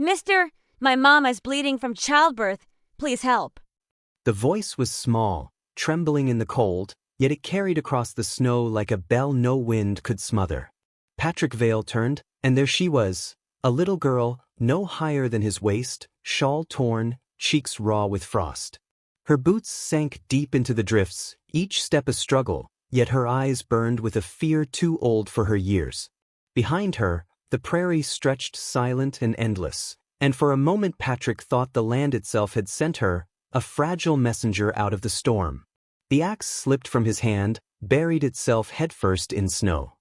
Mister, my mom is bleeding from childbirth. Please help. The voice was small, trembling in the cold, yet it carried across the snow like a bell no wind could smother. Patrick Vale turned, and there she was, a little girl, no higher than his waist, shawl torn, cheeks raw with frost. Her boots sank deep into the drifts, each step a struggle, yet her eyes burned with a fear too old for her years. Behind her, the prairie stretched silent and endless, and for a moment Patrick thought the land itself had sent her, a fragile messenger out of the storm. The axe slipped from his hand, buried itself headfirst in snow.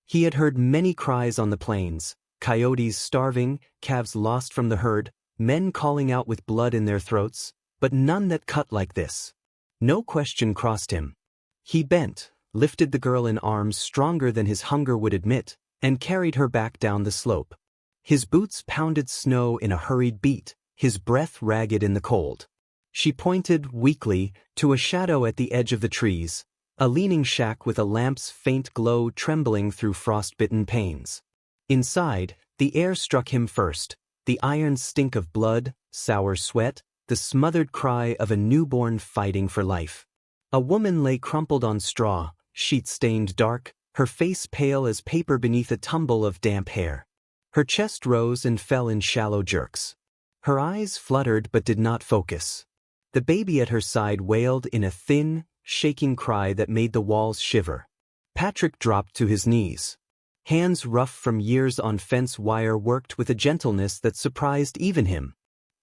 He had heard many cries on the plains, coyotes starving, calves lost from the herd, men calling out with blood in their throats, but none that cut like this. No question crossed him. He bent, lifted the girl in arms stronger than his hunger would admit, and carried her back down the slope. His boots pounded snow in a hurried beat, his breath ragged in the cold. She pointed, weakly, to a shadow at the edge of the trees, a leaning shack with a lamp's faint glow trembling through frost-bitten panes. Inside, the air struck him first, the iron stink of blood, sour sweat, the smothered cry of a newborn fighting for life. A woman lay crumpled on straw, sheet-stained dark, her face pale as paper beneath a tumble of damp hair. Her chest rose and fell in shallow jerks. Her eyes fluttered but did not focus. The baby at her side wailed in a thin, shaking cry that made the walls shiver. Patrick dropped to his knees. Hands rough from years on fence wire worked with a gentleness that surprised even him.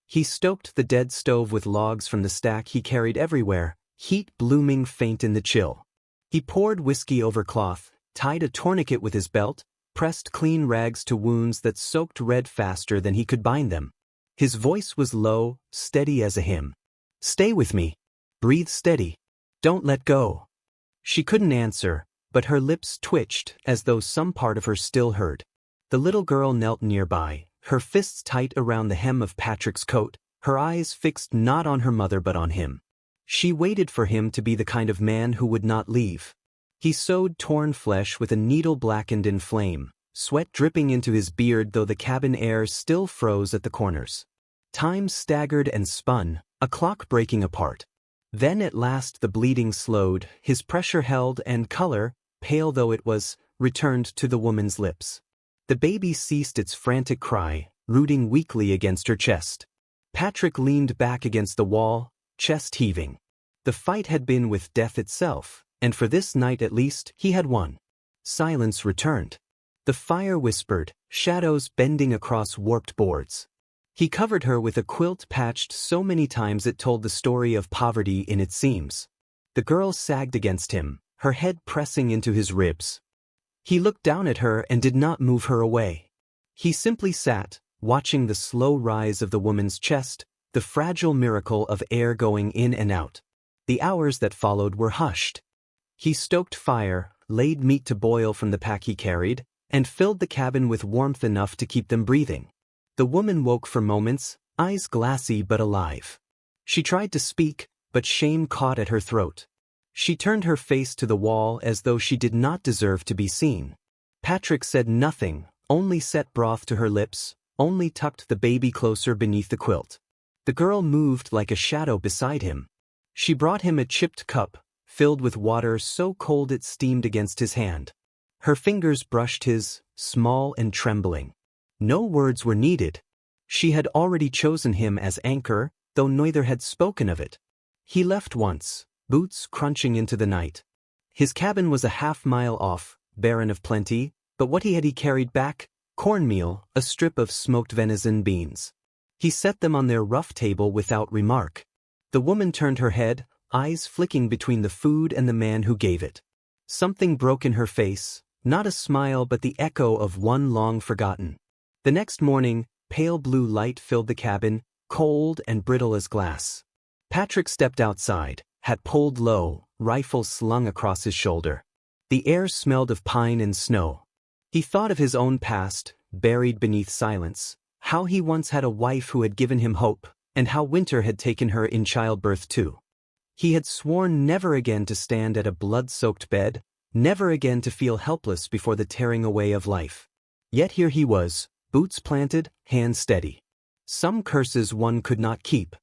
He stoked the dead stove with logs from the stack he carried everywhere, heat blooming faint in the chill. He poured whiskey over cloth, tied a tourniquet with his belt, pressed clean rags to wounds that soaked red faster than he could bind them. His voice was low, steady as a hymn. "Stay with me. Breathe steady. Don't let go." She couldn't answer, but her lips twitched as though some part of her still heard. The little girl knelt nearby, her fists tight around the hem of Patrick's coat, her eyes fixed not on her mother but on him. She waited for him to be the kind of man who would not leave. He sewed torn flesh with a needle blackened in flame, sweat dripping into his beard though the cabin air still froze at the corners. Time staggered and spun, a clock breaking apart. Then at last the bleeding slowed, his pressure held and color, pale though it was, returned to the woman's lips. The baby ceased its frantic cry, rooting weakly against her chest. Patrick leaned back against the wall, chest heaving. The fight had been with death itself, and for this night at least he had won. Silence returned. The fire whispered, shadows bending across warped boards. He covered her with a quilt patched so many times it told the story of poverty in its seams. The girl sagged against him, her head pressing into his ribs. He looked down at her and did not move her away. He simply sat, watching the slow rise of the woman's chest, the fragile miracle of air going in and out. The hours that followed were hushed. He stoked fire, laid meat to boil from the pack he carried, and filled the cabin with warmth enough to keep them breathing. The woman woke for moments, eyes glassy but alive. She tried to speak, but shame caught at her throat. She turned her face to the wall as though she did not deserve to be seen. Patrick said nothing, only set broth to her lips, only tucked the baby closer beneath the quilt. The girl moved like a shadow beside him. She brought him a chipped cup, filled with water so cold it steamed against his hand. Her fingers brushed his, small and trembling. No words were needed. She had already chosen him as anchor, though neither had spoken of it. He left once, boots crunching into the night. His cabin was a half-mile off, barren of plenty, but what he carried back, cornmeal, a strip of smoked venison beans. He set them on their rough table without remark. The woman turned her head, eyes flicking between the food and the man who gave it. Something broke in her face, not a smile but the echo of one long forgotten. The next morning, pale blue light filled the cabin, cold and brittle as glass. Patrick stepped outside, hat pulled low, rifle slung across his shoulder. The air smelled of pine and snow. He thought of his own past, buried beneath silence, how he once had a wife who had given him hope, and how winter had taken her in childbirth too. He had sworn never again to stand at a blood-soaked bed, never again to feel helpless before the tearing away of life. Yet here he was, boots planted, hands steady. Some curses one could not keep.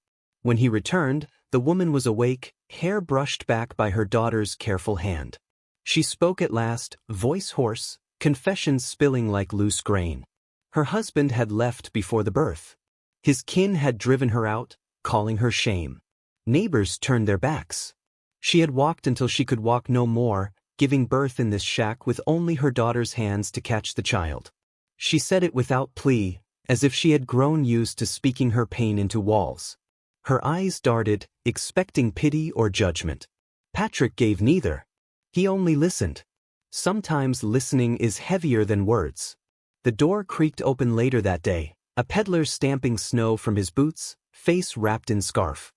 When he returned, the woman was awake, hair brushed back by her daughter's careful hand. She spoke at last, voice hoarse, confessions spilling like loose grain. Her husband had left before the birth. His kin had driven her out, calling her shame. Neighbors turned their backs. She had walked until she could walk no more, giving birth in this shack with only her daughter's hands to catch the child. She said it without plea, as if she had grown used to speaking her pain into walls. Her eyes darted, expecting pity or judgment. Patrick gave neither. He only listened. Sometimes listening is heavier than words. The door creaked open later that day, a peddler stamping snow from his boots, face wrapped in scarf.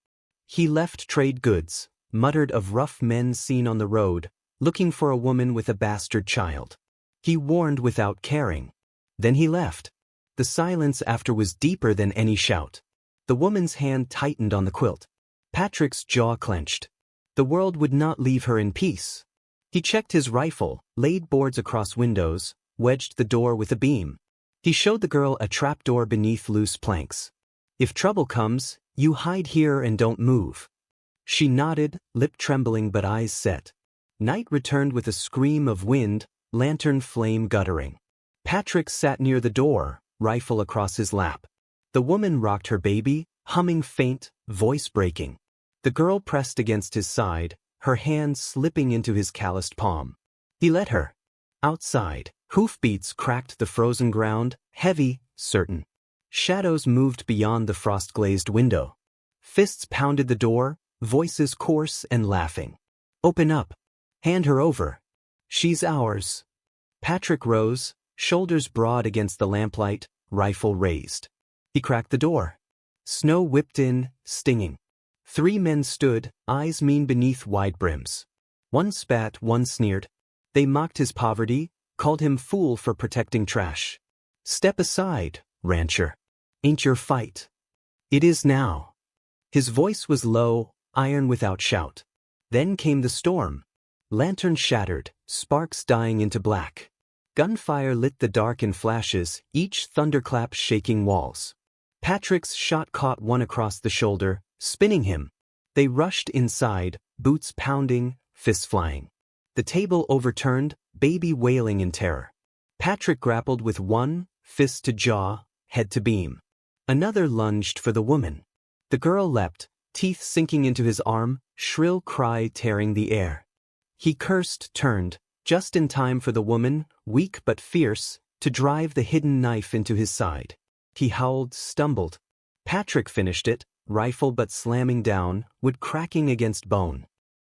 He left trade goods, muttered of rough men seen on the road, looking for a woman with a bastard child. He warned without caring. Then he left. The silence after was deeper than any shout. The woman's hand tightened on the quilt. Patrick's jaw clenched. The world would not leave her in peace. He checked his rifle, laid boards across windows, wedged the door with a beam. He showed the girl a trapdoor beneath loose planks. If trouble comes, you hide here and don't move. She nodded, lip trembling but eyes set. Night returned with a scream of wind, lantern flame guttering. Patrick sat near the door, rifle across his lap. The woman rocked her baby, humming faint, voice breaking. The girl pressed against his side, her hand slipping into his calloused palm. He let her. Outside, hoofbeats cracked the frozen ground, heavy, certain. Shadows moved beyond the frost-glazed window. Fists pounded the door, voices coarse and laughing. Open up. Hand her over. She's ours. Patrick rose, shoulders broad against the lamplight, rifle raised. He cracked the door. Snow whipped in, stinging. 3 men stood, eyes mean beneath wide brims. One spat, one sneered. They mocked his poverty, called him fool for protecting trash. Step aside, rancher. Ain't your fight. It is now. His voice was low, iron without shout. Then came the storm. Lanterns shattered, sparks dying into black. Gunfire lit the dark in flashes, each thunderclap shaking walls. Patrick's shot caught one across the shoulder, spinning him. They rushed inside, boots pounding, fists flying. The table overturned, baby wailing in terror. Patrick grappled with one, fist to jaw, head to beam. Another lunged for the woman. The girl leapt, teeth sinking into his arm, shrill cry tearing the air. He cursed, turned, just in time for the woman, weak but fierce, to drive the hidden knife into his side. He howled, stumbled. Patrick finished it, rifle but slamming down, wood cracking against bone.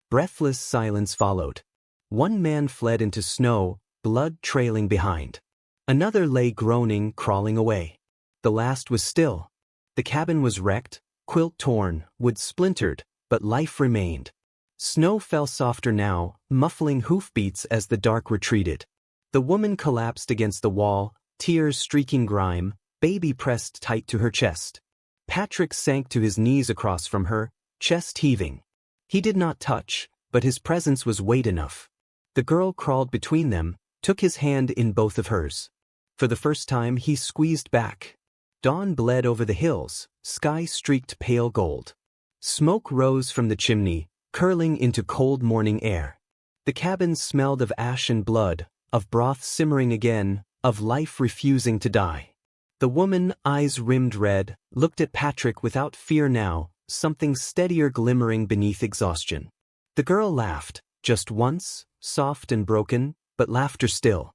Breathless silence followed. One man fled into snow, blood trailing behind. Another lay groaning, crawling away. The last was still. The cabin was wrecked, quilt torn, wood splintered, but life remained. Snow fell softer now, muffling hoofbeats as the dark retreated. The woman collapsed against the wall, tears streaking grime, baby pressed tight to her chest. Patrick sank to his knees across from her, chest heaving. He did not touch, but his presence was weight enough. The girl crawled between them, took his hand in both of hers. For the first time he squeezed back. Dawn bled over the hills, sky streaked pale gold. Smoke rose from the chimney, curling into cold morning air. The cabin smelled of ash and blood, of broth simmering again, of life refusing to die. The woman, eyes rimmed red, looked at Patrick without fear now, something steadier glimmering beneath exhaustion. The girl laughed, just once, soft and broken, but laughter still.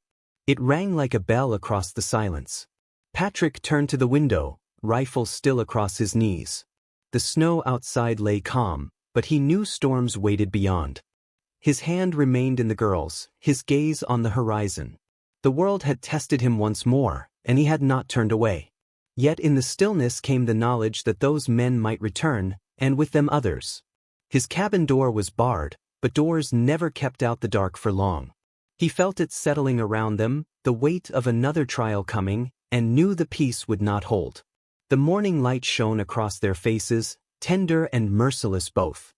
It rang like a bell across the silence. Patrick turned to the window, rifle still across his knees. The snow outside lay calm, but he knew storms waited beyond. His hand remained in the girl's, his gaze on the horizon. The world had tested him once more, and he had not turned away. Yet in the stillness came the knowledge that those men might return, and with them others. His cabin door was barred, but doors never kept out the dark for long. He felt it settling around them, the weight of another trial coming, and knew the peace would not hold. The morning light shone across their faces, tender and merciless both.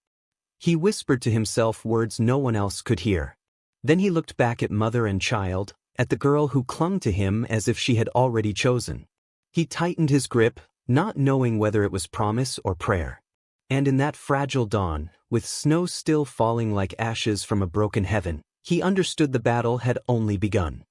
He whispered to himself words no one else could hear. Then he looked back at mother and child, at the girl who clung to him as if she had already chosen. He tightened his grip, not knowing whether it was promise or prayer. And in that fragile dawn, with snow still falling like ashes from a broken heaven, he understood the battle had only begun.